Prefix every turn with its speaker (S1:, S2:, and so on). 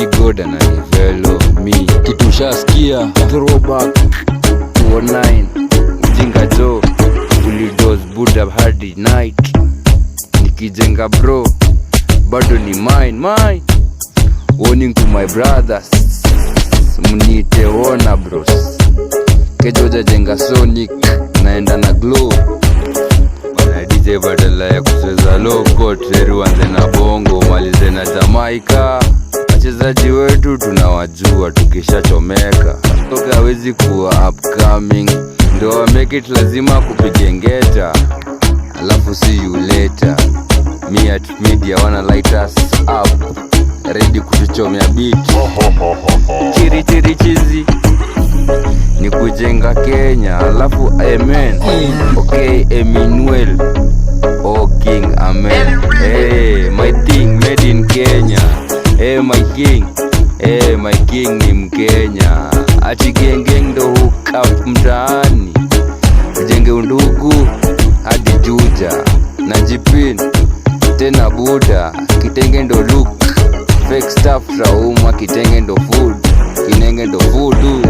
S1: Igoda na nivelo mi kitu shaskia
S2: throwback 209 mjinga jo ulidos buda hard night nikijenga bro bado ni mine warning to my brothers mnite wona bros kejoja jenga Sonic naenda na glow bana DJ badala ya kucheza loco treru anze na bongo malize na Jamaica. Wachezaji wetu tunawajua tukishachomeka toka hawezi kuwa upcoming ndo wa make it lazima kupige ngeta alafu see you later. Me at media wanna light us up ready kutuchomea beat chiri chizi ni kujenga Kenya alafu amen okay Emmanuel oh king amen hey my thing made in Kenya hey my king ni Mkenya ati gengeng ndo hook up mtaani ujenge undugu hadi Juja na jipin tena buda kitenge ndo look fake stuff trauma kitenge ndo food kinenge ndo voodoo